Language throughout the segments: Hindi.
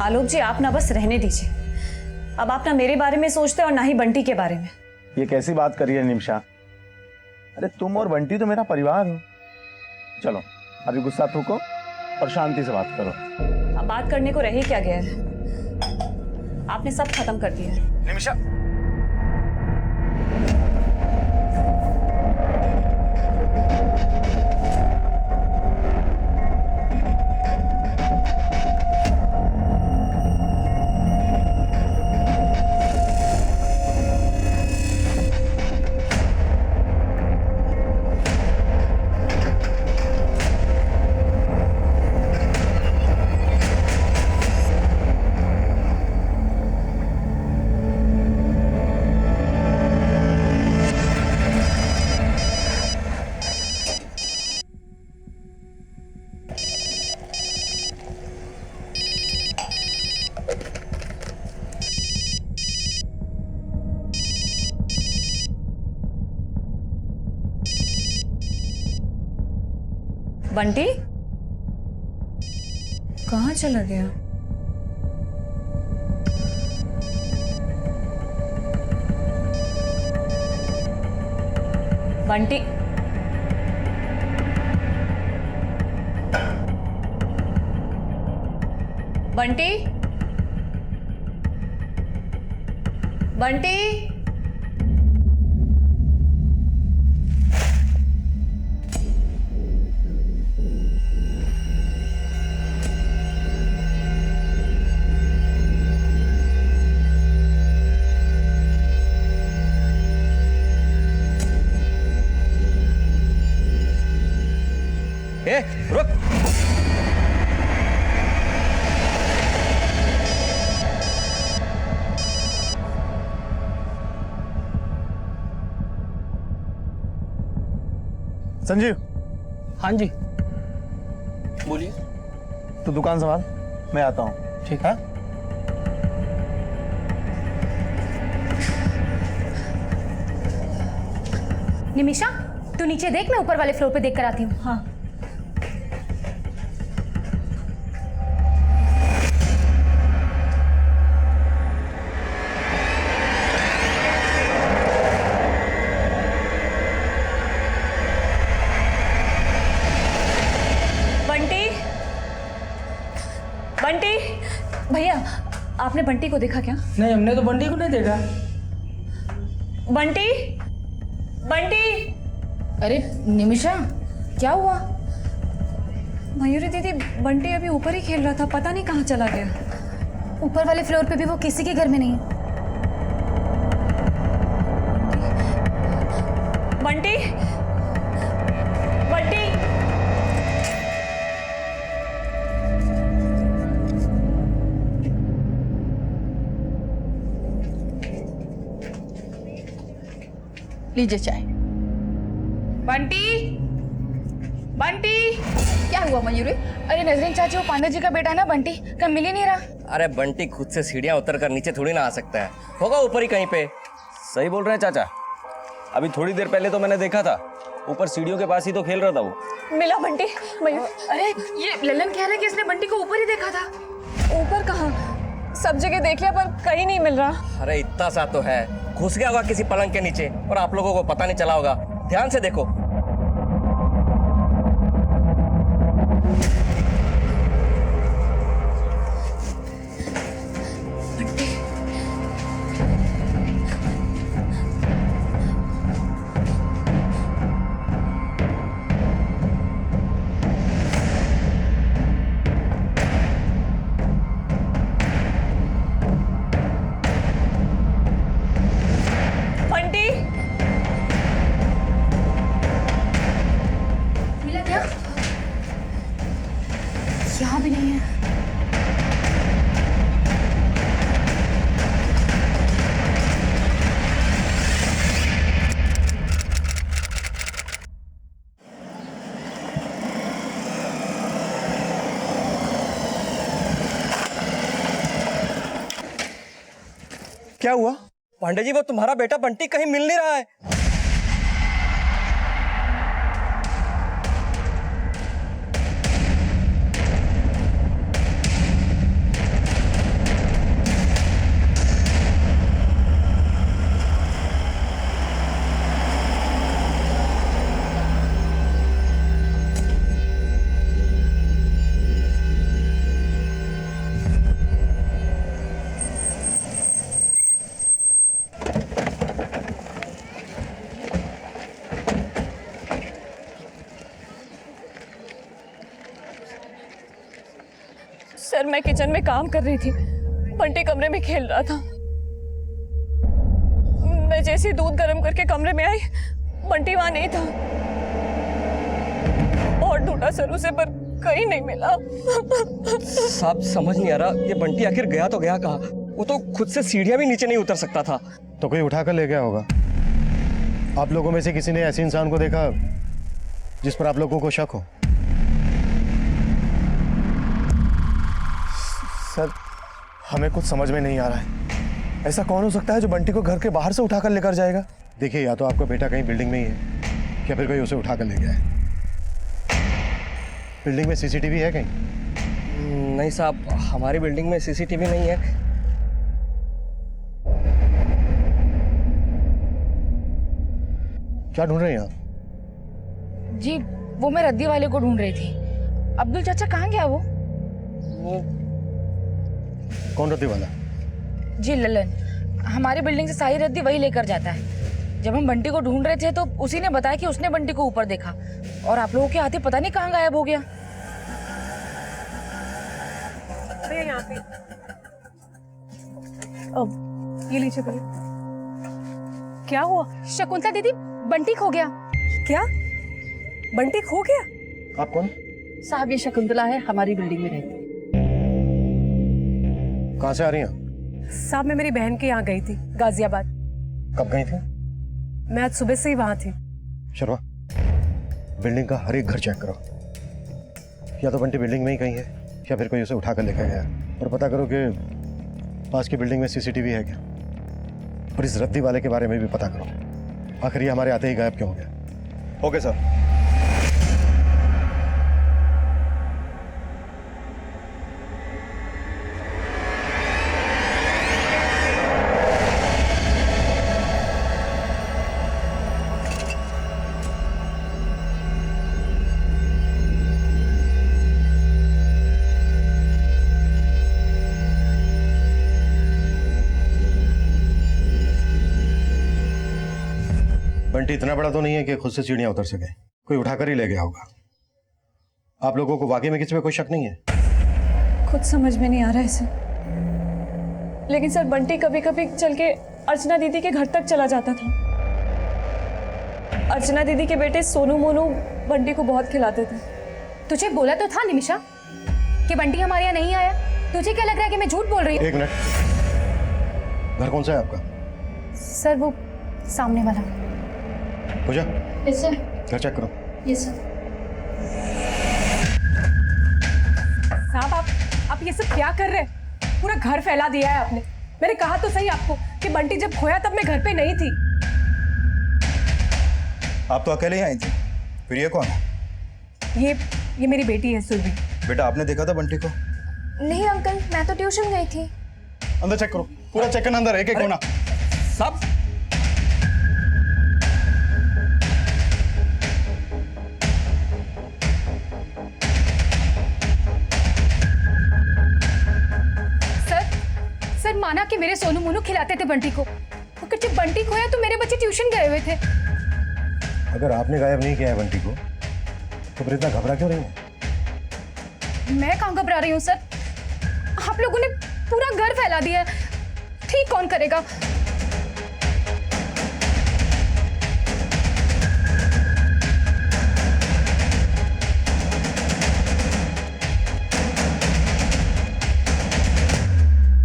आलोक जी, आप ना बस रहने दीजिए। अब आप ना मेरे बारे में सोचते और ना ही बंटी के बारे में। ये कैसी बात करी है निमिषा? अरे तुम और बंटी तो मेरा परिवार हो। चलो अभी गुस्सा थूको और शांति से बात करो। अब बात करने को रह ही क्या गया है? आपने सब खत्म कर दिया है। निमिषा, बंटी कहाँ चला गया? बंटी, बंटी, बंटी। ए, रुक। संजीव। हाँ जी, बोलिए। तू दुकान संभाल, मैं आता हूँ। ठीक है। निमिषा, तू नीचे देख, मैं ऊपर वाले फ्लोर पे देख कर आती हूँ। हाँ। बंटी, बंटी, भैया आपने बंटी को देखा क्या? नहीं, हमने तो बंटी को नहीं देखा। बंटी, बंटी। अरे निमिषा, क्या हुआ? मयूरी दीदी, बंटी अभी ऊपर ही खेल रहा था, पता नहीं कहाँ चला गया। ऊपर वाले फ्लोर पे भी वो किसी के घर में नहीं है। बंटी, बंटी। लीजिए चाय। बंटी, बंटी। क्या हुआ मयूरी? अरे नजरीन चाची, वो पांडे जी का बेटा है ना बंटी, कहीं मिल ही नहीं रहा। अरे बंटी खुद से सीढ़ियां उतर कर नीचे थोड़ी ना आ सकता है, होगा ऊपर ही कहीं पे। सही बोल रहे हैं चाचा। अभी थोड़ी देर पहले तो मैंने देखा था, ऊपर सीढ़ियों के पास ही तो खेल रहा था वो। मिला बंटी? मयूर, अरे ये ललन कह रहा है कि इसने बंटी को ऊपर ही देखा था। ऊपर कहाँ? सब जगह देख लिया पर कहीं नहीं मिल रहा। अरे इतना सा तो है, घुस गया होगा किसी पलंग के नीचे और आप लोगों को पता नहीं चला होगा। ध्यान से देखो। बंटी, मिला क्या? यहाँ भी नहीं है। क्या हुआ? पांडे जी, वो तुम्हारा बेटा बंटी कहीं मिल नहीं रहा है। सर मैं किचन में काम कर रही थी, बंटी कमरे में खेल रहा था। मैं जैसे ही दूध गर्म करके कमरे में आई, बंटी वहां नहीं था। और ढूंढा सर उसे, पर कहीं नहीं मिला। साहब समझ नहीं आ रहा, ये बंटी आखिर गया तो गया कहाँ? वो तो खुद से सीढ़ियां भी नीचे नहीं उतर सकता था। तो कोई उठाकर ले गया होगा। आप लोगों में से किसी ने ऐसे इंसान को देखा जिस पर आप लोगों को शक हो? सर हमें कुछ समझ में नहीं आ रहा है। ऐसा कौन हो सकता है जो बंटी को घर के बाहर से उठाकर लेकर जाएगा? देखिए, या तो आपका बेटा कहीं बिल्डिंग में ही है या फिर कोई उसे उठाकर ले गया है। बिल्डिंग में सीसीटीवी है कहीं? नहीं साहब, हमारी बिल्डिंग में सीसीटीवी नहीं है। क्या ढूंढ रहे हैं आप? जी वो मैं रद्दी वाले को ढूंढ रही थी। अब्दुल चाचा कहाँ गया वो? कौन रद्दी वाला? जी ललन, हमारी बिल्डिंग से सारी रद्दी वही लेकर जाता है। जब हम बंटी को ढूंढ रहे थे तो उसी ने बताया कि उसने बंटी को ऊपर देखा, और आप लोगों के आते पता नहीं कहाँ गायब हो गया। यहाँ पे अब ये लीजिए भैया। क्या हुआ? शकुंतला दीदी, बंटी खो गया। क्या बंटी खो गया? आप कौन? साहब ये शकुंतला है, हमारी बिल्डिंग में रहती है। कहाँ से आ रही हैं? साहब मैं मेरी बहन के यहाँ गई थी, गाजियाबाद। कब गई थी? मैं आज सुबह से ही वहाँ थी। शर्मा, बिल्डिंग का हर एक घर चेक करो। या तो बंटी बिल्डिंग में ही कहीं है या फिर कोई उसे उठाकर लेकर गया। और पता करो कि पास की बिल्डिंग में सीसीटीवी है क्या। और इस रद्दी वाले के बारे में भी पता करो, आखिर ये हमारे आते ही गायब क्यों हो गया। Okay sir. बंटी इतना बड़ा तो नहीं है कि खुद से सीढ़ियां उतर सके, कोई उठाकर ही ले गया होगा। आप लोगों को वाकई में किसी पे कोई शक नहीं है? कुछ समझ में नहीं आ रहा है सर। लेकिन सर बंटी कभी कभी चल के अर्चना दीदी के घर तक चला जाता था। अर्चना दीदी के बेटे सोनू मोनू बंटी को बहुत खिलाते थे। तुझे बोला तो था निमिषा कि बंटी हमारे यहाँ नहीं आया। तुझे क्या लग रहा है कि मैं झूठ बोल रही हूँ? एक मिनट, घर कौन सा है आपका? सर वो सामने वाला। पूजा, यस सर। घर चेक करो। Yes sir. साहब आप ये सब क्या कर रहे हैं? पूरा घर फैला दिया है आपने। मैंने कहा तो सही आपको कि बंटी जब खोया तब मैं घर पे नहीं थी। आप तो अकेले ही आई थी, फिर ये कौन है? ये मेरी बेटी है सुरभि। बेटा आपने देखा था बंटी को? नहीं अंकल, मैं तो ट्यूशन गई थी। अंदर चेक करो, पूरा चेक करना अंदर, एक एक कोना। साहब सर माना कि मेरे सोनू मोनू खिलाते थे बंटी को, मगर जब बंटी खोया तो मेरे बच्चे ट्यूशन गए हुए थे। अगर आपने गायब नहीं किया है बंटी को तो फिर इतना घबरा क्यों रही है? मैं कहाँ घबरा रही हूँ सर? आप लोगों ने पूरा घर फैला दिया है, ठीक कौन करेगा?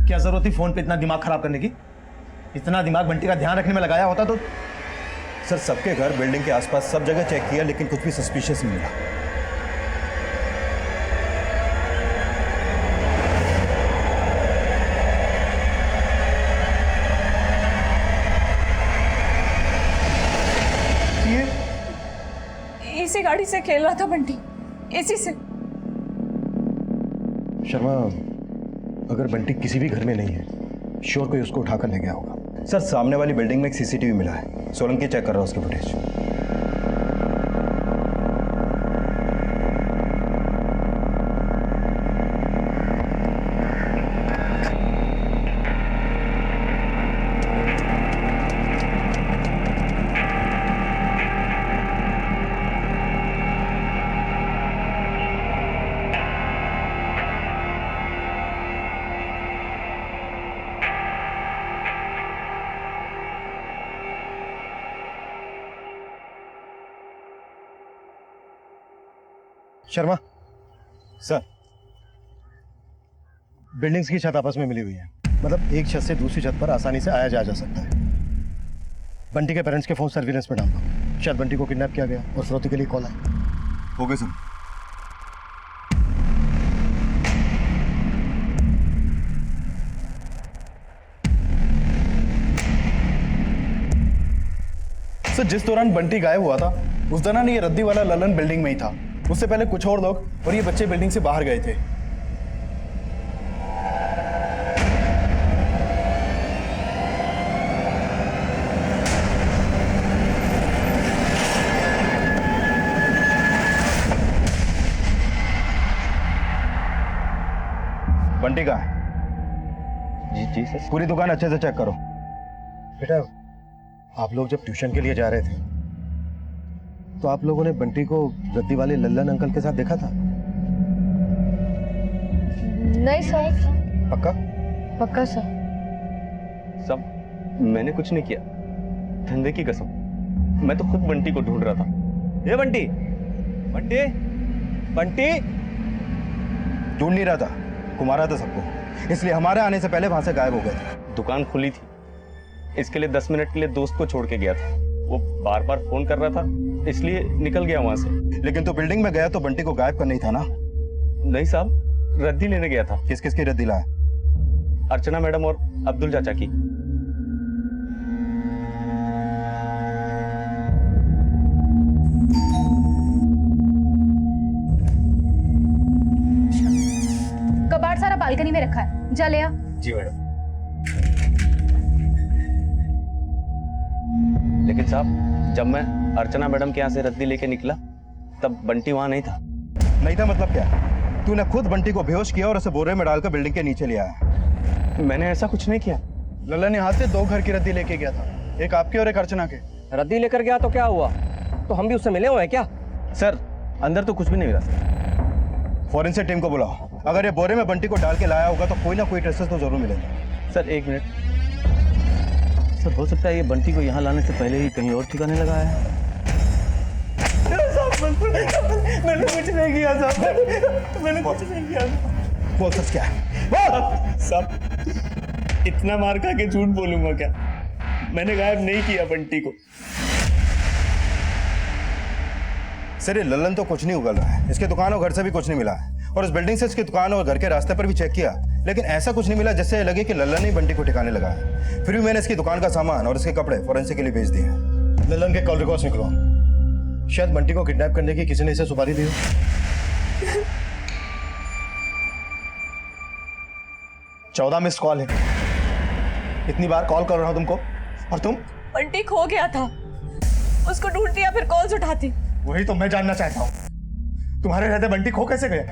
क्या जरूरत थी फोन पे इतना दिमाग खराब करने की? इतना दिमाग बंटी का ध्यान रखने में लगाया होता तो। सर सबके घर, बिल्डिंग के आसपास सब जगह चेक किया, लेकिन कुछ भी सस्पिशियस नहीं मिला। इसी गाड़ी से खेल रहा था बंटी, इसी से। शर्मा, अगर बंटी किसी भी घर में नहीं है, श्योर कोई उसको उठाकर ले गया होगा। सर सामने वाली बिल्डिंग में एक सीसीटीवी मिला है, सोलंकी चेक कर रहा है उसकी फुटेज। शर्मा, सर बिल्डिंग्स की छत आपस में मिली हुई है, मतलब एक छत से दूसरी छत पर आसानी से आया जाया जा सकता है। बंटी के पेरेंट्स के फोन सर्विलेंस में डाल दो, शायद बंटी को किडनैप किया गया और फिरौती के लिए कॉल आया। हो गए सर। सर जिस दौरान बंटी गायब हुआ था उस दौरान ये रद्दी वाला ललन बिल्डिंग में ही था। उससे पहले कुछ और लोग और ये बच्चे बिल्डिंग से बाहर गए थे। बंटी कहाँ है? जी जी सर। पूरी दुकान अच्छे से चेक करो। बेटा, आप लोग जब ट्यूशन के लिए जा रहे थे तो आप लोगों ने बंटी को रद्दी वाले लल्लन अंकल के साथ देखा था? नहीं सर। पक्का? पक्का सर। सब मैंने कुछ नहीं किया, धंधे की कसम। मैं तो खुद बंटी को ढूंढ रहा था। ये बंटी, बंटी, बंटी। ढूंढ नहीं रहा था, घुमा रहा था सबको, इसलिए हमारे आने से पहले वहां से गायब हो गए थे। दुकान खुली थी, इसके लिए 10 मिनट के लिए दोस्त को छोड़ के गया था। वो बार बार फोन कर रहा था, इसलिए निकल गया वहां से। लेकिन तू बिल्डिंग में गया तो बंटी को गायब करना ही था ना? नहीं साहब, रद्दी लेने गया था। किस किस की रद्दी लाया? अर्चना मैडम और अब्दुल चाचा की। कबाड़ सारा बालकनी में रखा है, जा ले आ। जी मैडम। लेकिन साहब, जब मैं अर्चना मैडम के यहाँ से रद्दी लेके निकला तब बंटी वहां नहीं था। नहीं था मतलब क्या? तूने खुद बंटी को बेहोश किया और उसे बोरे में डालकर बिल्डिंग के नीचे ले आया। मैंने ऐसा कुछ नहीं किया। ललन यहाँ से 2 घर की रद्दी लेके गया था, एक आपके और एक अर्चना के। रद्दी लेकर गया तो क्या हुआ? तो हम भी उससे मिले हुए हैं क्या? सर, अंदर तो कुछ भी नहीं मिला सर। फॉरेंसिक टीम को बुलाओ। अगर ये बोरे में बंटी को डाल के लाया होगा तो कोई ना कोई ट्रेसेस तो जरूर मिलेंगे। Sir 1 minute. सर हो सकता है ये बंटी को यहाँ लाने से पहले ही कहीं और ठिकाने लगाया है। मैंने कुछ नहीं किया साहब, मैंने कुछ नहीं किया। बोल सच क्या है? साहब इतना मार खा के झूठ बोलूंगा क्या? मैंने गायब नहीं किया बंटी को। सर ये ललन तो कुछ नहीं उगल रहा है, इसके दुकान और घर से भी कुछ नहीं मिला है, और इस बिल्डिंग से इसकी दुकान और घर के रास्ते पर भी चेक किया, लेकिन ऐसा कुछ नहीं मिला जिससे लगे कि ललन ने बंटी को ठिकाने लगा है। फिर भी मैंने इसकी दुकान का सामान और इसके कपड़े फॉरेंसिक के लिए भेज दिए हैं। लल्लन के कॉल रिकॉर्ड्स निकलो, शायद बंटी को किडनैप करने की किसी ने इसे सुपारी दी हो। 14 मिस्ड कॉल है। इतनी बार कॉल कर रहा हूं तुमको, और तुम? बंटी खो गया था, उसको ढूंढती या फिर कॉल्स उठाती। वही तो मैं जानना चाहता हूँ, तुम्हारे रहते बंटी खो कैसे गया?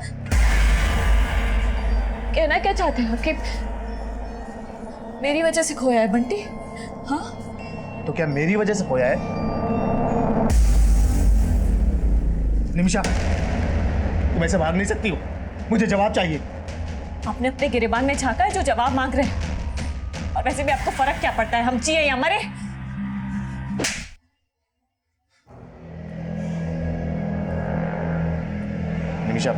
कहना क्या चाहते हैं कि मेरी वजह से खोया है बंटी? हाँ, तो क्या मेरी वजह से खोया है? निमिषा, तुम ऐसे भाग नहीं सकती हो, मुझे जवाब चाहिए। आपने अपने गिरेबान में झांका है जो जवाब मांग रहे हैं। और वैसे भी आपको फर्क क्या पड़ता है, हम जिए या मरे? निमिषा,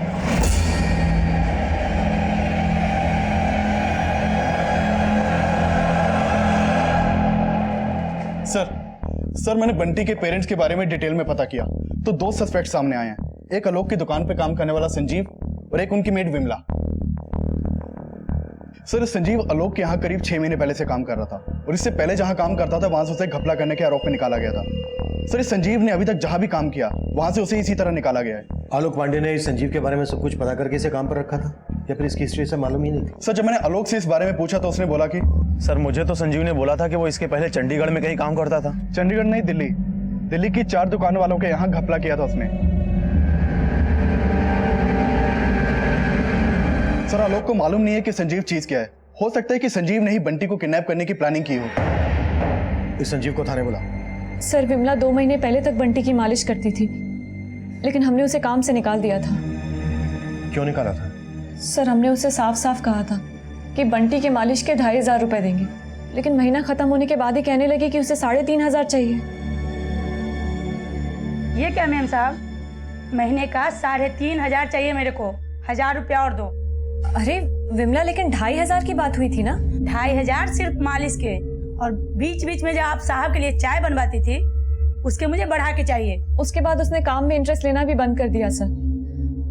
सर मैंने बंटी के पेरेंट्स के बारे में डिटेल में पता किया तो 2 सस्पेक्ट सामने आए हैं। एक आलोक की दुकान पे काम करने वाला संजीव और एक उनकी मेड विमला। सर संजीव आलोक के यहाँ करीब 6 महीने पहले से काम कर रहा था और इससे पहले जहां काम करता था वहां से उसे घपला करने के आरोप में निकाला गया था। सर इस संजीव ने अभी तक जहां भी काम किया वहां से उसे इसी तरह निकाला गया है। आलोक पांडे ने इस संजीव के बारे में सब कुछ पता करके इसे काम पर रखा था या फिर इसकी हिस्ट्री से मालूम ही नहीं थी? सर जब मैंने आलोक से इस बारे में पूछा तो उसने बोला कि सर मुझे तो संजीव ने बोला था कि वो इसके पहले चंडीगढ़ में कहीं काम करता था। चंडीगढ़ नहीं, दिल्ली की 4 दुकान वालों के यहाँ घपला किया था उसने। सर आलोक को मालूम नहीं है कि संजीव चीज क्या है। हो सकता है कि संजीव ने ही बंटी को किडनैप करने की प्लानिंग की हो। इस संजीव को थाने बुला। सर विमला 2 महीने पहले तक बंटी की मालिश करती थी, लेकिन हमने उसे काम से निकाल दिया था। क्यों निकाला था? सर हमने उसे साफ साफ कहा था कि बंटी के मालिश के 2500 रुपए देंगे, लेकिन महीना खत्म होने के बाद ही कहने लगी कि उसे 3500 चाहिए। ये क्या मैम साहब, महीने का 3,500 चाहिए मेरे को। 1,000 रुपया और दो। अरे विमला, लेकिन 2,500 की बात हुई थी ना। 2,500 सिर्फ मालिश के, और बीच बीच में जब आप साहब के लिए चाय बनवाती थी उसके मुझे बढ़ा के चाहिए। उसके बाद उसने काम में इंटरेस्ट लेना भी बंद कर दिया सर।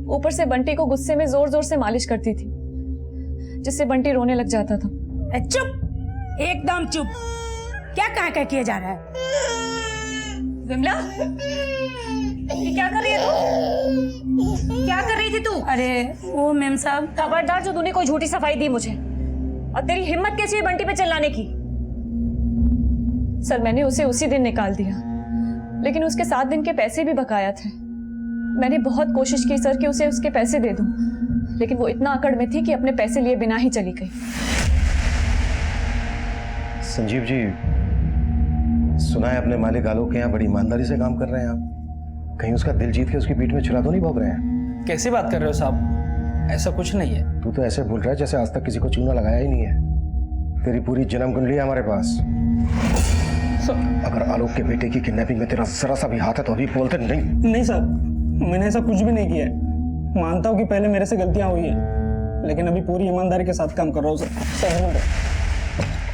ऊपर से बंटी को गुस्से में जोर जोर से मालिश करती थी, जिससे बंटी रोने लग जाता था। चुप, एकदम चुप। क्या कह किया जा रहा है? विमला, ये क्या कर रही है तू? क्या कर रही थी तू? अरे वो मैम साहब। खबरदार जो तूने कोई झूठी सफाई दी मुझे, और तेरी हिम्मत कैसी है बंटी पे चिल्लाने की? सर, मैंने उसे उसी दिन निकाल दिया, लेकिन उसके 7 दिन के पैसे भी बकाया थे। मैंने बहुत कोशिश की सर कि उसे उसके पैसे दे दूं, लेकिन वो इतना अकड़ में थी कि अपने पैसे लिए बिना ही चली गई। संजीव जी, सुना है अपने मालिक आलोक के यहाँ बड़ी ईमानदारी से काम कर रहे हैं आप। कहीं उसका दिल जीत के उसकी पीठ में छुरा तो नहीं भोग रहे हैं? कैसी बात कर रहे हो साहब? ऐसा कुछ नहीं है। तू तो ऐसे बोल रहा है जैसे आज तक किसी को चूना लगाया ही नहीं है। तेरी पूरी जन्म कुंडली है हमारे पास। अगर आलोक के बेटे की किडनैपिंग में तेरा जरा सा भी हाथ है तो अभी बोलते नहीं। नहीं साहब, मैंने ऐसा कुछ भी नहीं किया है। मानता हूँ कि पहले मेरे से गलतियां हुई हैं, लेकिन अभी पूरी ईमानदारी के साथ काम कर रहा हूँ सर।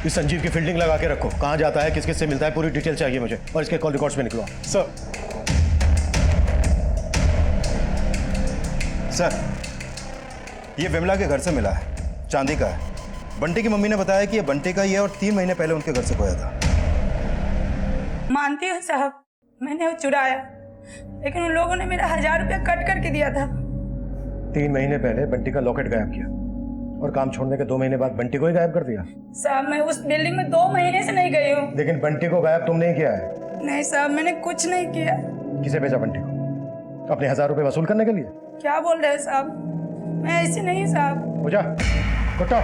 इस संजीव की फील्डिंग लगा के रखो। कहाँ जाता है, किस किस से मिलता है, पूरी डिटेल चाहिए मुझे, और इसके कॉल रिकॉर्ड्स में निकलवा। सर, ये विमला के घर से मिला है, चांदी का है। बंटी की मम्मी ने बताया कि ये बंटी का ही है और 3 महीने पहले उनके घर से खोया था। मानती हूँ साहब, मैंने वो चुराया, लेकिन उन लोगों ने मेरा 1,000 रुपया कट करके दिया था। 3 महीने पहले बंटी का लॉकेट गायब किया, और काम छोड़ने के 2 महीने बाद बंटी को ही गायब कर दिया। साहब, मैं उस बिल्डिंग में 2 महीने से नहीं गई हूँ। लेकिन बंटी को गायब तुमने ही किया है। नहीं साहब, मैंने कुछ नहीं किया। किसे भेजा बंटी को? अपने 1,000 रुपए वसूल करने के लिए? क्या बोल रहे हैं साहब? मैं ऐसी नहीं साहब। हो जा, कुत्ता।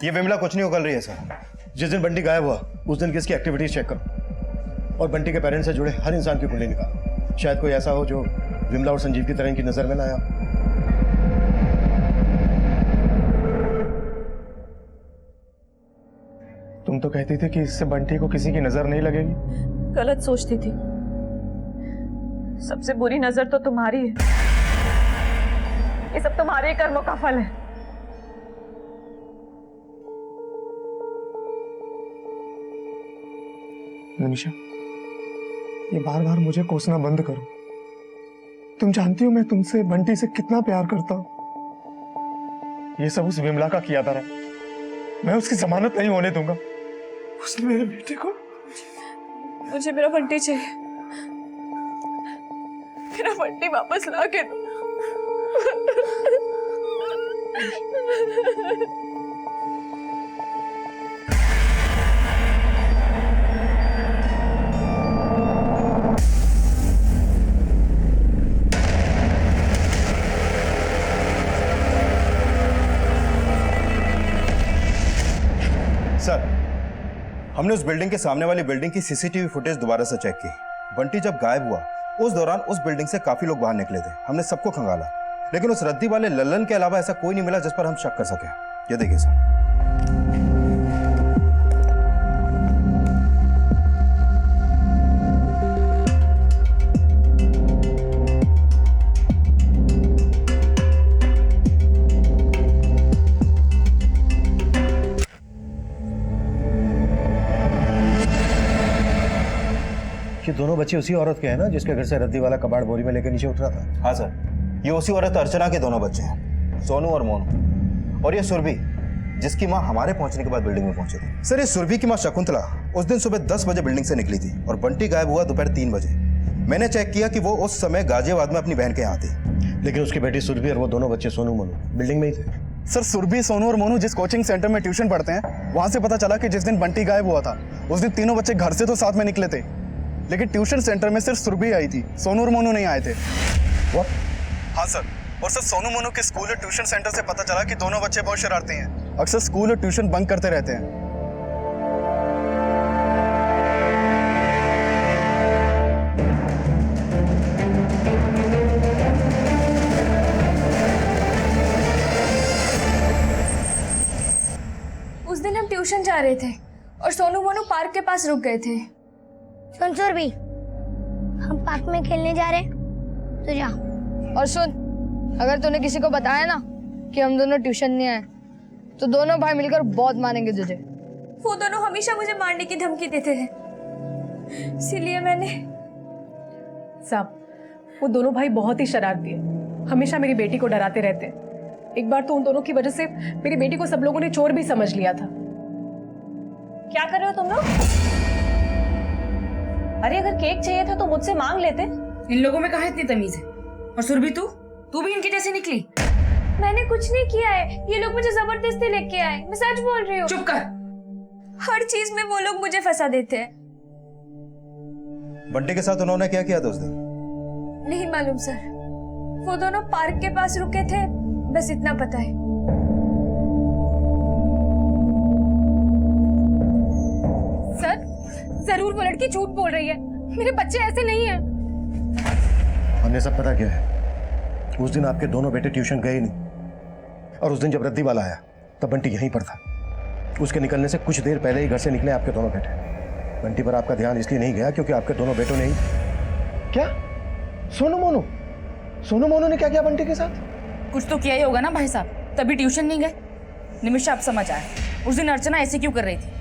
ये विमला कुछ नहीं उगल रही है सर। जिस दिन बंटी गायब हुआ उस दिन की इसकी एक्टिविटीज चेक करो, और बंटी के पेरेंट्स से जुड़े हर इंसान की कुंडली निकालो। शायद कोई ऐसा हो जो विमला और संजीव की तरह इनकी नजर में ना आया। तुम तो कहती थी कि इससे बंटी को किसी की नजर नहीं लगेगी। गलत सोचती थी। सबसे बुरी नजर तो तुम्हारी है। ये सब तुम्हारे कर्मों का फल है। मनीषा, ये बार बार मुझे कोसना बंद करो। तुम जानती हो मैं तुमसे, बंटी से कितना प्यार करता हूं। ये सब उस विमला का किया था। मैं उसकी जमानत नहीं होने दूंगा। उसने मेरे बेटे को। मुझे मेरा बंटी चाहिए। मेरा बंटी वापस ला के दो। सर, हमने उस बिल्डिंग के सामने वाली बिल्डिंग की सीसीटीवी फुटेज दोबारा से चेक की। बंटी जब गायब हुआ उस दौरान उस बिल्डिंग से काफी लोग बाहर निकले थे। हमने सबको खंगाला, लेकिन उस रद्दी वाले लल्लन के अलावा ऐसा कोई नहीं मिला जिस पर हम शक कर सके। ये देखिए सर। ये दोनों बच्चे उसी औरत के हैं ना जिसके घर से रद्दी वाला कबाड़ बोरी में लेकर नीचे उतरा था? हाँ सर, ये उसी औरत अर्चना के दोनों बच्चे हैं, सोनू और मोनू। और ये सुरभि, जिसकी माँ हमारे पहुंचने के बाद बिल्डिंग में पहुंची थी। सर, ये सुरभि की माँ शकुंतला उस दिन सुबह 10 बजे बिल्डिंग से निकली थी और बंटी गायब हुआ दोपहर 3 बजे। मैंने चेक किया कि वो उस समय गाजियाबाद में अपनी बहन के यहाँ थी। लेकिन उसकी बेटी सुरभि और वो दोनों बच्चे सोनू मोनू बिल्डिंग में ही थे। सर, सुरभि, सोनू और मोनू जिस कोचिंग सेंटर में ट्यूशन पढ़ते हैं, वहां से पता चला कि जिस दिन बंटी गायब हुआ था उस दिन तीनों बच्चे घर से तो साथ में निकले थे, लेकिन ट्यूशन सेंटर में सिर्फ सुरभि आई थी, सोनू और मोनू नहीं आए थे। What? हाँ सर, और सर सोनू मोनू के स्कूल और ट्यूशन सेंटर से पता चला कि दोनों बच्चे बहुत शरारती हैं, अक्सर स्कूल और ट्यूशन बंक करते रहते हैं। उस दिन हम ट्यूशन जा रहे थे और सोनू मोनू पार्क के पास रुक गए थे। सुन सुरभि, हम पार्क में खेलने जा रहे हैं, तो जा। और सुन, अगर तूने किसी को बताया ना कि हम दोनों ट्यूशन नहीं आए तो दोनों भाई मिलकर बहुत मारेंगे तुझे। वो दोनों हमेशा मुझे मारने की धमकी देते थे, इसीलिए मैंने। साहब, वो दोनों भाई बहुत ही शरारती है, हमेशा मेरी बेटी को डराते रहते हैं। एक बार तो उन दोनों की वजह से मेरी बेटी को सब लोगों ने चोर भी समझ लिया था। क्या कर रहे हो तुम लोग? अरे अगर केक चाहिए था तो मुझसे मांग लेते। इन लोगों में कहाँ इतनी तमीज है? और सुरभि तू भी इनकी जैसी निकली। मैंने कुछ नहीं किया है, ये लोग मुझे जबरदस्ती लेके आए, मैं सच बोल रही हूँ। चुप कर। हर चीज में वो लोग मुझे फंसा देते हैं। बंटी के साथ उन्होंने क्या किया था उस दिन? नहीं मालूम सर, वो दोनों पार्क के पास रुके थे, बस इतना पता है। सर, जरूर वो लड़की झूठ बोल रही है, मेरे बच्चे ऐसे नहीं हैं। हमने सब पता किया है। उस दिन आपके दोनों बेटे ट्यूशन गए ही नहीं, और उस दिन जब रद्दी वाला आया तब बंटी यहीं पर था। उसके निकलने से कुछ देर पहले ही घर से निकले आपके दोनों बेटे। बंटी पर आपका ध्यान इसलिए नहीं गया क्योंकि आपके दोनों बेटों ने ही। क्या? सोनू मोनू ने क्या किया बंटी के साथ? कुछ तो किया ही होगा ना भाई साहब, तभी ट्यूशन नहीं गए। निमिषा आप समझ आए, उस दिन अर्चना ऐसे क्यों कर रही थी?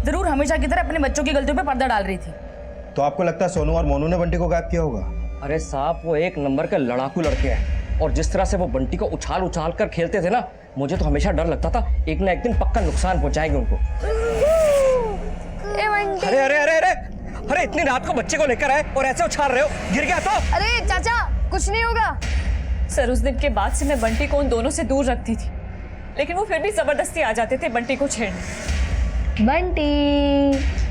जरूर हमेशा की तरह अपने बच्चों की गलतियों पे पर्दा डाल रही थी। तो आपको लगता है सोनू और मोनू ने बंटी को गायब किया होगा? अरे साहब, वो एक नंबर के लड़ाकू लड़के हैं, और जिस तरह से वो बंटी को उछाल उछाल कर खेलते थे ना, मुझे तो हमेशा डर लगता था एक ना एक दिन पक्का नुकसान पहुंचाएंगे उनको। अरे अरे अरे अरे अरे, इतनी रात को बच्चे को लेकर आए और ऐसे उछाल रहे हो, गिर गया तो? अरे चाचा, कुछ नहीं होगा। सर, उस दिन के बाद से मैं बंटी को उन दोनों से दूर रखती थी, लेकिन वो फिर भी जबरदस्ती आ जाते थे बंटी को छेड़ने। बंटी,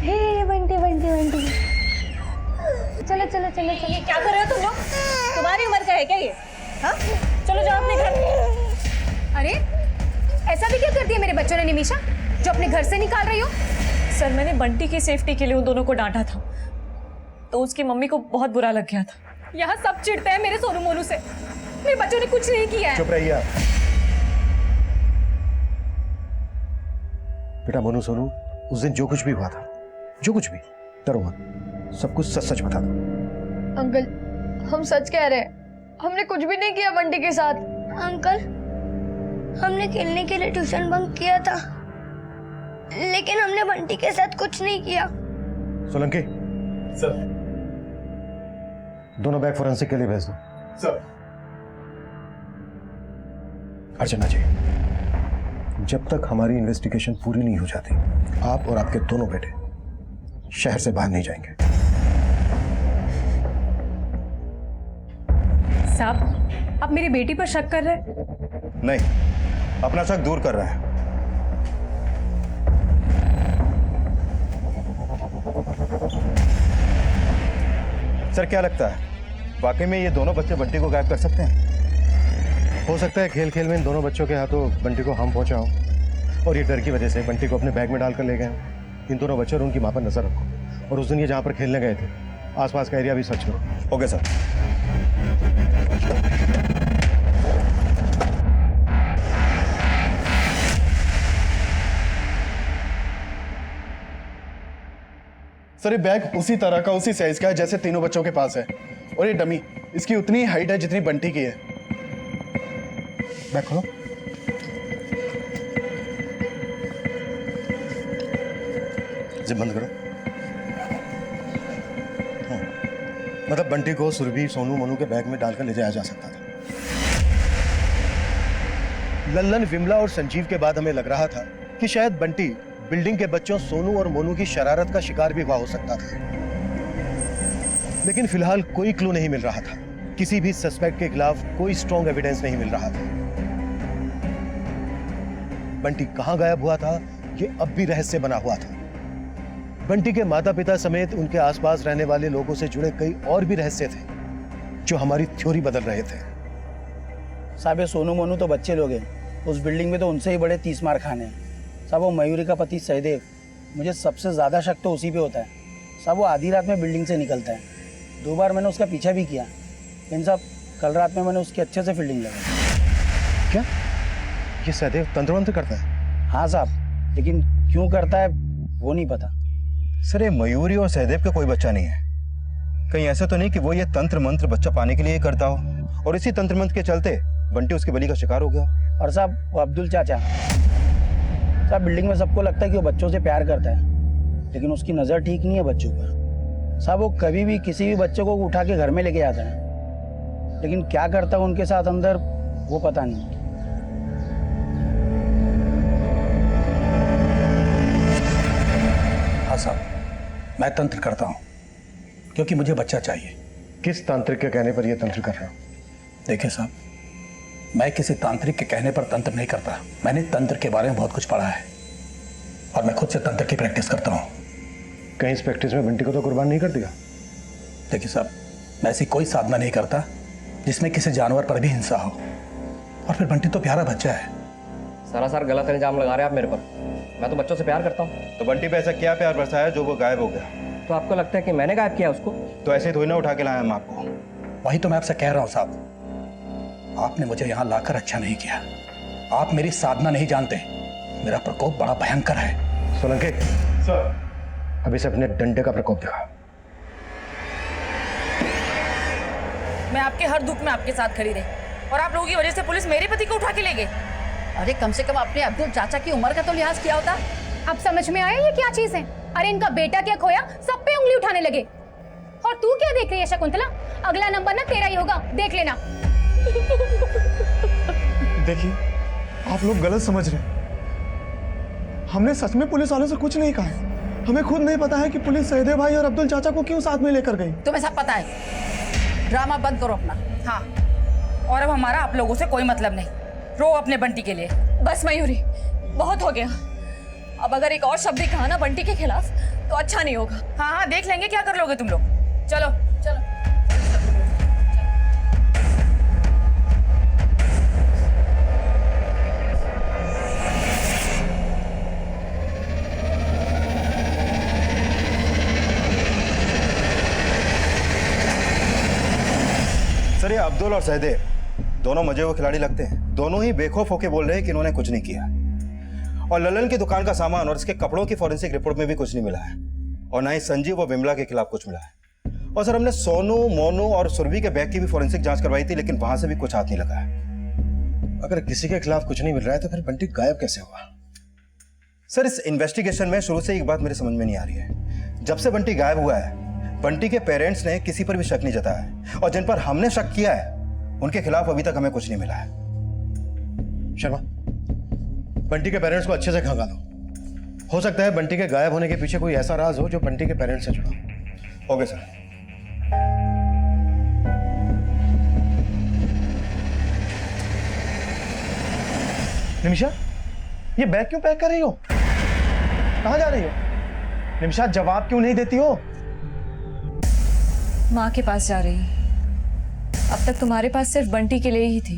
हे बंटी बंटी बंटी, चलो चलो चलो चलो। क्या कर रहे हो तुम लोग? तुम्हारी उम्र का है क्या ये? हाँ, चलो जाओ अपने घर। अरे ऐसा भी क्या कर दिया मेरे बच्चों ने निमिषा, जो अपने घर से निकाल रही हो? सर, मैंने बंटी की सेफ्टी के लिए उन दोनों को डांटा था, तो उसकी मम्मी को बहुत बुरा लग गया था। यहाँ सब चिढ़ते हैं मेरे सोनू मोनू से, मेरे बच्चों ने कुछ नहीं किया है। चुप रहिए आप। बेटा मोनू, सोनू, उस दिन जो कुछ भी हुआ था, जो कुछ भी, डरो मत, सब कुछ सच सच बता दो। अंकल, हम सच कह रहे हैं, हमने कुछ भी नहीं किया बंटी के साथ। अंकल, हमने खेलने के लिए ट्यूशन बंक किया था, लेकिन हमने बंटी के साथ कुछ नहीं किया। सोलंकी सर। दोनों बैग फोरेंसिक के लिए भेज दो। सर। अर्चना जी, जब तक हमारी इन्वेस्टिगेशन पूरी नहीं हो जाती, आप और आपके दोनों बेटे शहर से बाहर नहीं जाएंगे। साहब, आप मेरी बेटी पर शक कर रहे हैं? नहीं, अपना शक दूर कर रहा है। सर, क्या लगता है वाकई में ये दोनों बच्चे बंटी को गायब कर सकते हैं? हो सकता है खेल खेल में इन दोनों बच्चों के हाथों बंटी को हम पहुंचा हो, और ये डर की वजह से बंटी को अपने बैग में डालकर ले गए हो। इन दोनों बच्चों और उनकी मां पर नजर रखो, और उस दिन ये जहां पर खेलने गए थे आसपास का एरिया भी सर्च करो। Okay sir. सर, ये बैग उसी तरह का, उसी साइज का है जैसे तीनों बच्चों के पास है, और ये डमी, इसकी उतनी हाइट है जितनी बंटी की है। बैग खोलो। जिप बंद करो। मतलब बंटी को सुरभि, सोनू, मोनू के बैग में डालकर ले जाया जा सकता था। लल्लन, विमला और संजीव के बाद हमें लग रहा था कि शायद बंटी बिल्डिंग के बच्चों सोनू और मोनू की शरारत का शिकार भी हुआ हो सकता था, लेकिन फिलहाल कोई क्लू नहीं मिल रहा था। किसी भी सस्पेक्ट के खिलाफ कोई स्ट्रॉन्ग एविडेंस नहीं मिल रहा था। बंटी कहां गायब हुआ था, यह अब भी रहस्य बना हुआ था। बंटी के माता पिता समेत उनके आसपास रहने वाले लोगों से जुड़े कई और भी रहस्य थे जो हमारी थ्योरी बदल रहे थे। साहब ये सोनू मोनू तो बच्चे लोग हैं, उस बिल्डिंग में तो उनसे ही बड़े 30 मार खाने हैं। साहब वो मयूरी का पति सहदेव, मुझे सबसे ज़्यादा शक तो उसी पे होता है। साहब वो आधी रात में बिल्डिंग से निकलता है, 2 बार मैंने उसका पीछा भी किया, लेकिन साहब कल रात में मैंने उसकी अच्छे से फील्डिंग लगाई। क्या ये सहदेव तंत्र मंत्र करता है? हाँ साहब, लेकिन क्यों करता है वो नहीं पता। सर ये मयूरी और सहदेव का कोई बच्चा नहीं है, कहीं ऐसा तो नहीं कि वो ये तंत्र मंत्र बच्चा पाने के लिए ही करता हो और इसी तंत्र मंत्र के चलते बंटी उसकी बलि का शिकार हो गया। और साहब वो अब्दुल चाचा, साहब बिल्डिंग में सबको लगता है कि वो बच्चों से प्यार करता है, लेकिन उसकी नज़र ठीक नहीं है बच्चों पर। साहब वो कभी भी किसी भी बच्चे को उठा के घर में लेके आता है, लेकिन क्या करता है उनके साथ अंदर वो पता नहीं। हाँ साहब, मैं तंत्र करता हूँ क्योंकि मुझे बच्चा चाहिए। किस तांत्रिक के कहने पर यह तंत्र कर रहे हो? देखिए साहब, मैं किसी तांत्रिक के कहने पर तंत्र नहीं करता। मैंने तंत्र के बारे में बहुत कुछ पढ़ा है और मैं खुद से तंत्र की प्रैक्टिस करता हूँ। कहीं इस प्रैक्टिस में बंटी को तो कुर्बान नहीं कर दिया? देखिए साहब, मैं ऐसी कोई साधना नहीं करता जिसमें किसी जानवर पर भी हिंसा हो, और फिर बंटी तो प्यारा बच्चा है। सरासर गलत इल्जाम लगा रहे हैं आप मेरे पर। मैं तो बच्चों से प्यार करता हूँ। तो बंटी पे ऐसा क्या प्यार बरसाया जो वो गायब हो गया? तो आपको लगता है कि मैंने गायब किया उसको? तो ऐसे थोड़ी ना उठा के लाए हम आपको। वही तो मैं आपसे कह रहा हूँ साहब, आपने मुझे यहाँ लाकर अच्छा नहीं किया। आप मेरी साधना नहीं जानते, मेरा प्रकोप बड़ा भयंकर है। सोलंकी सर, अभी से अपने डंडे का प्रकोप दिखा। मैं आपके हर दुख में आपके साथ खड़ी रही और आप लोगों की वजह से पुलिस मेरे पति को उठा के ले गई। अरे कम से कम अपने अब्दुल चाचा की उम्र का तो लिहाज किया होता। अब समझ में आया ये क्या चीज है? अरे इनका बेटा क्या खोया, सब पे उंगली उठाने लगे। और तू क्या देख रही है शकुंतला? अगला नंबर ना तेरा ही होगा, देख लेना। देखिए, आप लोग गलत समझ रहे हैं। हमने सच में पुलिस वालों से कुछ नहीं कहा है। हमें खुद नहीं पता है कि पुलिस सहदेव भाई और अब्दुल चाचा को क्यों साथ में लेकर गई। तुम्हें सब पता है, ड्रामा बंद करो अपना। हाँ, और अब हमारा आप लोगों से कोई मतलब नहीं। रो अपने बंटी के लिए। बस मयूरी, बहुत हो गया। अब अगर एक और शब्द ही कहा ना बंटी के खिलाफ तो अच्छा नहीं होगा। हाँ हाँ, देख लेंगे क्या कर लोगे तुम लोग। चलो चलो। सर ये अब्दुल और सहदेव दोनों मजे हुए खिलाड़ी लगते हैं। दोनों ही बेखौफ होकर बोल रहे हैं कि इन्होंने कुछ नहीं किया, और ललन की दुकान का सामान और इसके कपड़ों की फॉरेंसिक रिपोर्ट में भी कुछ नहीं मिला है, और ना ही संजीव और विमला के खिलाफ कुछ मिला है। और सर हमने सोनू, मोनू और सुरभि के बैग की भी फॉरेंसिक जांच करवाई थी, लेकिन वहां से भी कुछ हाथ नहीं लगा है। अगर किसी के खिलाफ कुछ नहीं मिल रहा है तो फिर बंटी गायब कैसे हुआ? सर इस इन्वेस्टिगेशन में शुरू से एक बात मेरे समझ में नहीं आ रही है। जब से बंटी गायब हुआ है, बंटी के पेरेंट्स ने किसी पर भी शक नहीं जताया है, और जिन पर हमने शक किया है उनके खिलाफ अभी तक हमें कुछ नहीं मिला है। शर्मा, बंटी के पेरेंट्स को अच्छे से खंगालो। हो सकता है बंटी के गायब होने के पीछे कोई ऐसा राज हो जो बंटी के पेरेंट्स से जुड़ा। Okay sir. निमिषा, ये बैग क्यों पैक कर रही हो? कहाँ जा रही हो? निमिषा जवाब क्यों नहीं देती हो? माँ के पास जा रही हूँ। अब तक तुम्हारे पास सिर्फ बंटी के लिए ही थी।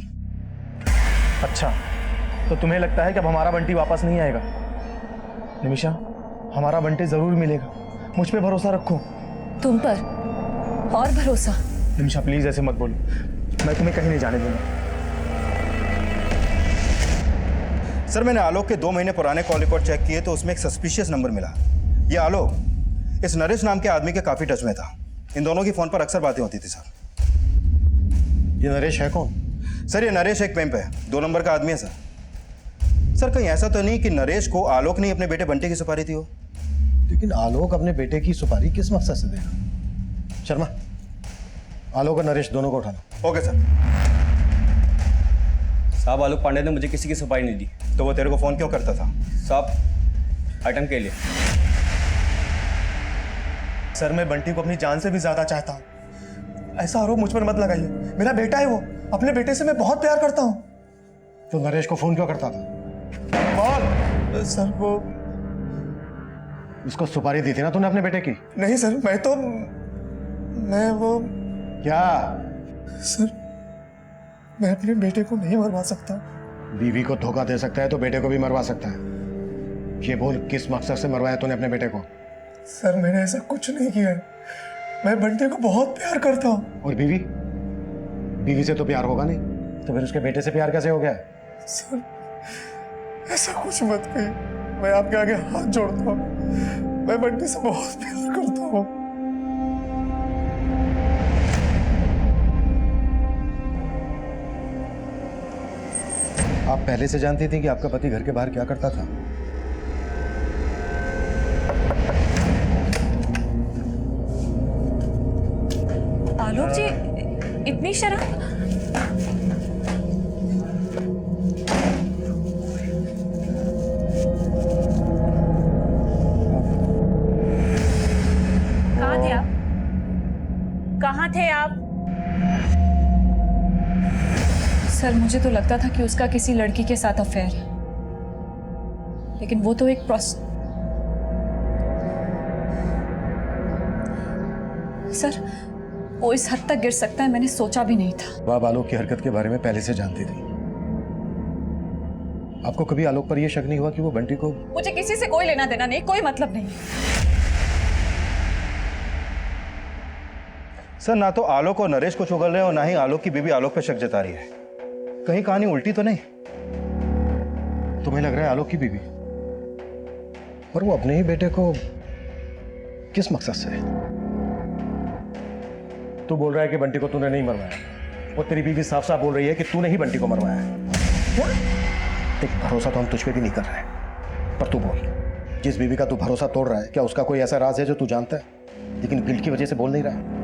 अच्छा, तो तुम्हें लगता है कि अब हमारा बंटी वापस नहीं आएगा? निमिषा, हमारा बंटी जरूर मिलेगा, मुझ पे भरोसा रखो। तुम पर और भरोसा? निमिषा प्लीज ऐसे मत बोलो, मैं तुम्हें कहीं नहीं जाने दूंगा। सर मैंने आलोक के 2 महीने पुराने कॉल रिकॉर्ड चेक किए तो उसमें एक सस्पिशियस नंबर मिला। ये आलोक इस नरेश नाम के आदमी के काफी टच में था। इन दोनों की फोन पर अक्सर बातें होती थी। सर ये नरेश है कौन? सर ये नरेश एक पेम्प है, 2 नंबर का आदमी है सर। सर कहीं ऐसा तो नहीं कि नरेश को आलोक ने अपने बेटे बंटी की सुपारी दी हो? लेकिन आलोक अपने बेटे की सुपारी किस मकसद से देगा? शर्मा, आलोक और नरेश दोनों को उठा लो। Okay sir. साहब आलोक पांडे ने मुझे किसी की सुपारी नहीं दी। तो वो तेरे को फोन क्यों करता था? साहब आइटम के लिए। सर मैं बंटी को अपनी जान से भी ज्यादा चाहता हूँ। ऐसा आरोप मुझ पर मत लगाइए, मेरा बेटा है वो, अपने बेटे से मैं बहुत प्यार करता हूँ। तो नरेश को फोन क्यों करता था? कौन? सर वो उसको सुपारी दी थी ना तूने अपने बेटे की? नहीं सर, मैं वो क्या? सर मैं अपने बेटे को नहीं मरवा सकता। बीवी को धोखा दे सकता है तो बेटे को भी मरवा सकता है। ये बोल, किस मकसद से मरवाया तूने अपने बेटे को? सर मैंने ऐसा कुछ नहीं किया है। मैं बंटी को बहुत प्यार करता हूँ। और बीवी? बीवी से तो प्यार होगा नहीं, तो फिर उसके बेटे से प्यार कैसे हो गया? सर ऐसा कुछ मत कहिए, मैं आपके आगे हाथ जोड़ता हूँ। मैं बंटी से बहुत प्यार करता हूँ। आप पहले से जानती थी कि आपका पति घर के बाहर क्या करता था? आलोक जी, इतनी शराब? कहाँ थे आप? कहाँ थे आप? सर मुझे तो लगता था कि उसका किसी लड़की के साथ अफेयर है, लेकिन वो तो एक सर वो इस हद तक गिर सकता है मैंने सोचा भी नहीं था। आप आलोक की हरकत के बारे में पहले से जानती थी। आपको कभी आलोक पर यह शक नहीं हुआ कि वो बंटी को? मुझे किसी से कोई लेना देना नहीं, कोई मतलब नहीं। सर ना तो आलोक और नरेश को चुगल रहे हैं और ना ही आलोक की बीवी आलोक पे शक जता रही है। कहीं कहानी उल्टी तो नहीं? तुम्हें लग रहा है आलोक की बीवी? और वो अपने ही बेटे को किस मकसद से? तू बोल रहा है कि बंटी को तूने नहीं मरवाया, और तेरी बीवी साफ साफ बोल रही है कि तूने ही बंटी को मरवाया है। देख, भरोसा तो हम तुझ पे भी नहीं कर रहे, पर तू बोल, जिस बीवी का तू भरोसा तोड़ रहा है, क्या उसका कोई ऐसा राज है जो तू जानता है लेकिन गिल्ट की वजह से बोल नहीं रहा है?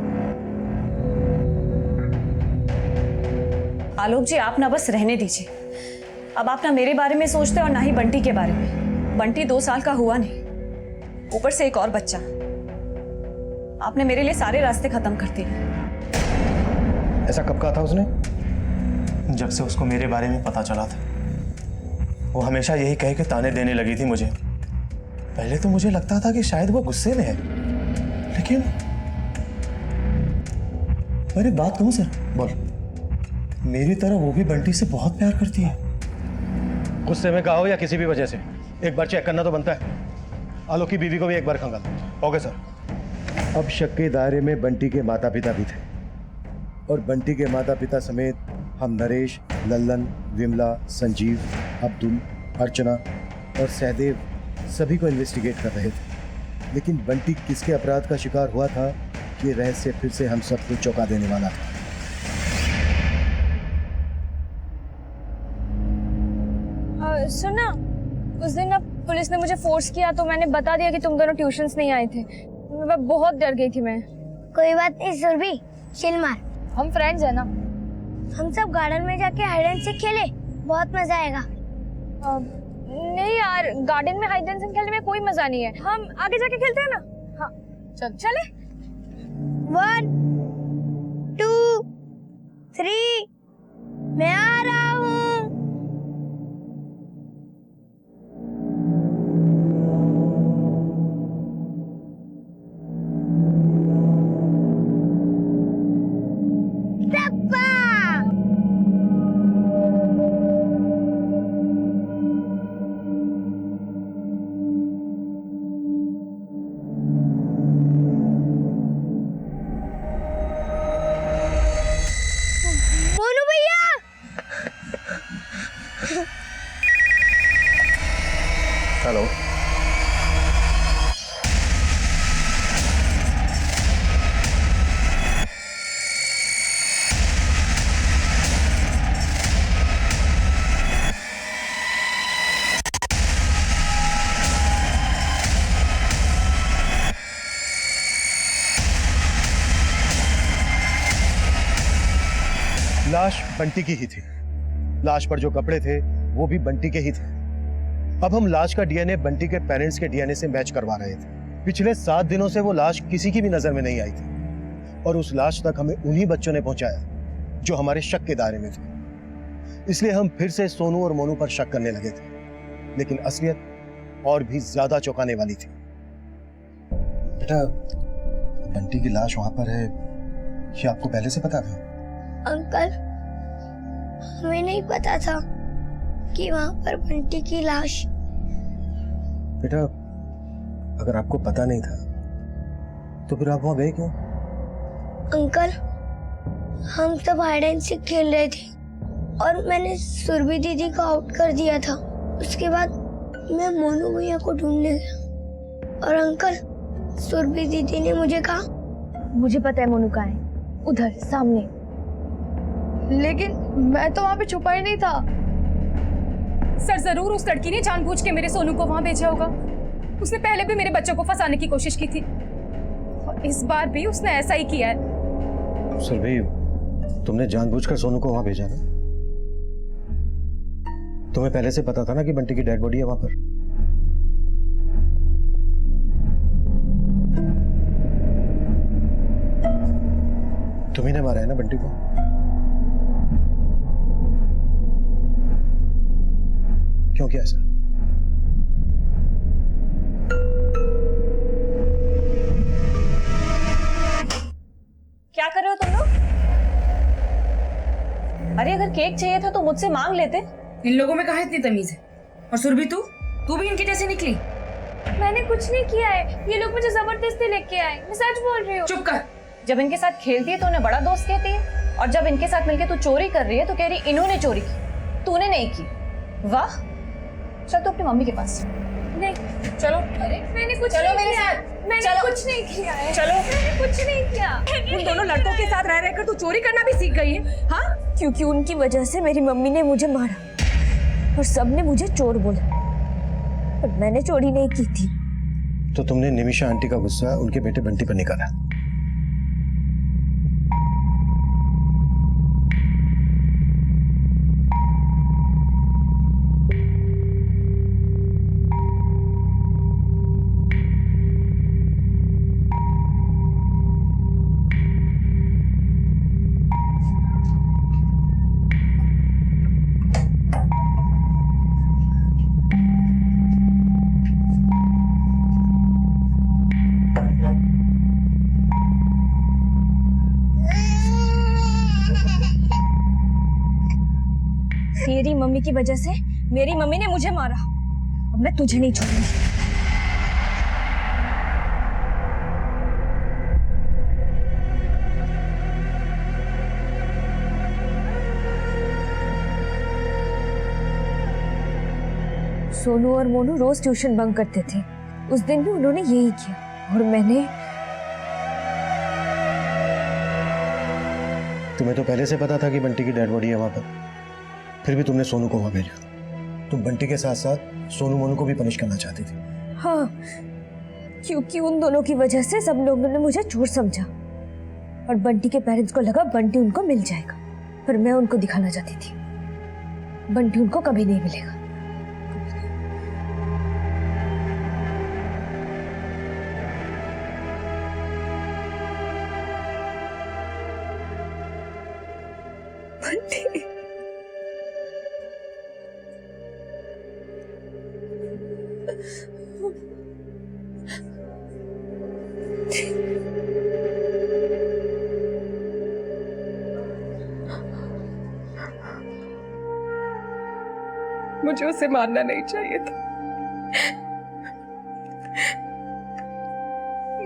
आलोक जी आप ना बस रहने दीजिए। अब आप ना मेरे बारे में सोचते और ना ही बंटी के बारे में। बंटी 2 साल का हुआ नहीं, ऊपर से एक और बच्चा। आपने मेरे लिए सारे रास्ते खत्म कर दिए। ऐसा कब कहा था उसने? जब से उसको मेरे बारे में पता चला था, वो हमेशा यही कह के ताने देने लगी थी मुझे। पहले तो मुझे लगता था कि शायद वो गुस्से में है, लेकिन मेरी बात कहूं सर, बोल, मेरी तरह वो भी बंटी से बहुत प्यार करती है। गुस्से में कहा हो या किसी भी वजह से, एक बार चेक करना तो बनता है। आलोक की बीवी को भी एक बार खंगाल। Okay sir. अब शक के दायरे में बंटी के माता पिता भी थे, और बंटी के माता पिता समेत हम नरेश, लल्लन, विमला, संजीव, अब्दुल, अर्चना और सहदेव सभी को इन्वेस्टिगेट कर रहे थे। लेकिन बंटी किसके अपराध का शिकार हुआ था, ये रहस्य फिर से हम सबको चौंका देने वाला था। सुना, उस दिन ना पुलिस ने मुझे फोर्स किया तो मैंने बता दिया कि तुम दोनों ट्यूशंस नहीं आए थे। मैं बहुत डर गई थी मैं। कोई बात नहीं सुरभि, चिल मार, हम फ्रेंड्स हैं ना। हम सब गार्डन में जाके हाइड एंड सीक खेले, बहुत मजा आएगा। नहीं यार, गार्डन में हाइड एंड सीक खेलने में कोई मजा नहीं है, हम आगे जाके खेलते हैं ना। हाँ चले। 1 2 3 मैं आ रहा हूँ। हेलो, लाश बंटी की ही थी। लाश पर जो कपड़े थे वो भी बंटी के ही थे। अब हम लाश का डीएनए बंटी के पेरेंट्स के डीएनए से मैच करवा रहे थे। पिछले 7 दिनों से वो लाश किसी की भी नजर में नहीं आई थी, और उस लाश तक हमें उन्हीं बच्चों ने पहुंचाया जो हमारे शक के दायरे में थे। इसलिए हम फिर से सोनू और मोनू पर शक करने लगे थे, लेकिन असलियत और भी ज्यादा चौंकाने वाली थी। बेटा, बंटी की लाश वहां पर है, ये आपको पहले से पता था? अंकल, हमें नहीं पता था कि वहां पर बंटी की लाश। बेटा, अगर आपको पता नहीं था तो फिर आप वहां गए क्यों? अंकल, हम सब हाइड एंड सीक खेल रहे थे और मैंने सुरभि दीदी को आउट कर दिया था। उसके बाद मैं मोनू भैया को ढूंढने गया और अंकल, सुरभि दीदी ने मुझे कहा, मुझे पता है मोनू कहाँ है, उधर सामने। लेकिन मैं तो वहां पे छुपा ही नहीं था। सर, जरूर उस लड़की ने जानबूझ के मेरे सोनू को वहां भेजा होगा। उसने पहले भी मेरे बच्चों को फंसाने की कोशिश की थी और इस बार भी उसने ऐसा ही किया है। सुरभि, तुमने जानबूझकर सोनू को वहां भेजा ना? तुम्हें पहले से पता था ना कि बंटी की डेड बॉडी है वहां पर? तुम्ही ने मारा है ना बंटी को? क्यों किया ऐसा? क्या कर रहे हो तुम लोग? अरे अगर केक चाहिए था तो मुझसे मांग लेते। इन लोगों में कहाँ इतनी तमीज है? और सुरभि, तू भी इनकी जैसे निकली? मैंने कुछ नहीं किया है, ये लोग मुझे जबरदस्ती लेके आए, मैं सच बोल रही हूँ। चुप कर। जब इनके साथ खेलती है तो उन्हें बड़ा दोस्त कहती है, और जब इनके साथ मिलके तू चोरी कर रही है तो कह रही इन्होंने चोरी की, तूने नहीं की। वाह, चल तो अपनी मम्मी के पास। नहीं, चलो। अरे मैंने कुछ चलो नहीं मेरे किया। साथ। मैंने चलो। कुछ नहीं किया है। चलो। मैंने कुछ नहीं किया। उन दोनों लड़कों के साथ रह रहकर तू चोरी करना भी सीख गई है? हाँ, क्योंकि उनकी वजह से मेरी मम्मी ने मुझे मारा और सबने मुझे चोर बोला, पर मैंने चोरी नहीं की थी। तो तुमने निमिषा आंटी का गुस्सा उनके बेटे बंटी पर निकाला? तेरी मम्मी की वजह से मेरी मम्मी ने मुझे मारा, अब मैं तुझे नहीं छोड़ूंगी। सोनू और मोनू रोज ट्यूशन बंक करते थे, उस दिन भी उन्होंने यही किया और मैंने। तुम्हें तो पहले से पता था कि बंटी की डेड बॉडी है वहां पर, फिर भी तुमने सोनू को वहां भेजा। तुम बंटी के साथ साथ सोनू मोनू को भी पनिश करना चाहती थी। हाँ, क्योंकि उन दोनों की वजह से सब लोगों ने मुझे चोर समझा और बंटी के पेरेंट्स को लगा बंटी उनको मिल जाएगा, पर मैं उनको दिखाना चाहती थी बंटी उनको कभी नहीं मिलेगा। बंटी, मुझे उसे मारना नहीं चाहिए था।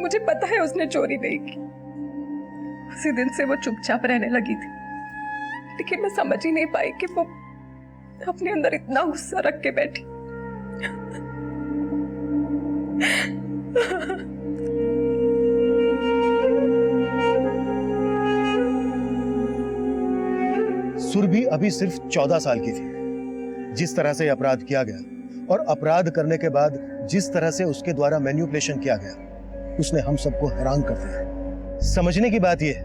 मुझे पता है उसने चोरी नहीं की, उसी दिन से वो चुपचाप रहने लगी थी, लेकिन मैं समझ ही नहीं पाई कि वो अपने अंदर इतना गुस्सा रख के बैठी। सुरभि अभी सिर्फ 14 साल की थी। जिस तरह से अपराध किया गया और अपराध करने के बाद जिस तरह से उसके द्वारा मैन्युपुलेशन किया गया, उसने हम सबको हैरान कर दिया। समझने की बात यह है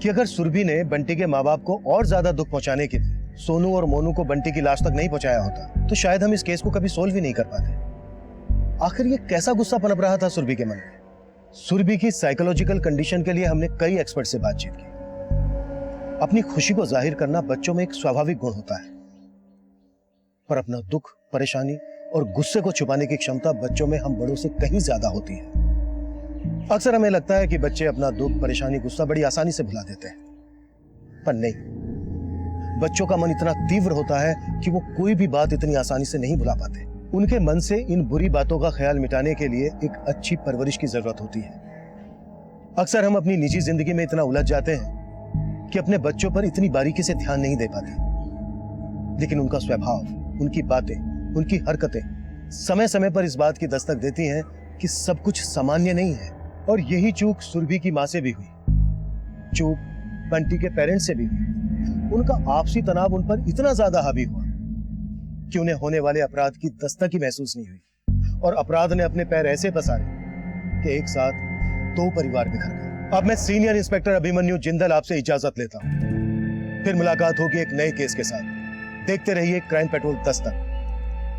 कि अगर सुरभि ने बंटी के माँ बाप को और ज्यादा दुख पहुंचाने के लिए सोनू और मोनू को बंटी की लाश तक नहीं पहुंचाया होता, तो शायद हम इस केस को कभी सोल्व ही नहीं कर पाते। आखिर ये कैसा गुस्सा पनप रहा था सुरभि के मन में? सुरभि की साइकोलॉजिकल कंडीशन के लिए हमने कई एक्सपर्ट से बातचीत की। अपनी खुशी को जाहिर करना बच्चों में एक स्वाभाविक गुण होता है, पर अपना दुख, परेशानी और गुस्से को छुपाने की क्षमता बच्चों में हम बड़ों से कहीं ज्यादा होती है। अक्सर हमें लगता है कि बच्चे अपना दुख, परेशानी, गुस्सा बड़ी आसानी से भुला देते हैं, पर नहीं। बच्चों का मन इतना तीव्र होता है कि वो कोई भी बात इतनी आसानी से नहीं भुला पाते। उनके मन से इन बुरी बातों का ख्याल मिटाने के लिए एक अच्छी परवरिश की जरूरत होती है। अक्सर हम अपनी निजी जिंदगी में इतना उलझ जाते हैं कि अपने बच्चों पर इतनी बारीकी से ध्यान नहीं दे पाते, लेकिन उनका स्वभाव, उनकी बातें, उनकी हरकतें समय समय पर इस बात की दस्तक देती हैं कि सब कुछ सामान्य नहीं है। और यही चूक सुरभि की मां से भी हुई, चूक बंटी के पेरेंट्स से भी हुई। उनका आपसी तनाव उन पर इतना ज्यादा हावी हुआ कि उन्हें होने वाले अपराध की दस्तक ही महसूस नहीं हुई, और अपराध ने अपने पैर ऐसे पसारे कि एक साथ 2 परिवार बिखर गए। अब मैं सीनियर इंस्पेक्टर अभिमन्यु जिंदल आपसे इजाजत लेता हूं। फिर मुलाकात होगी एक नए केस के साथ। देखते रहिए क्राइम पेट्रोल दस्तक।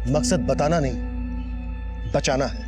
मकसद बताना नहीं, बचाना है।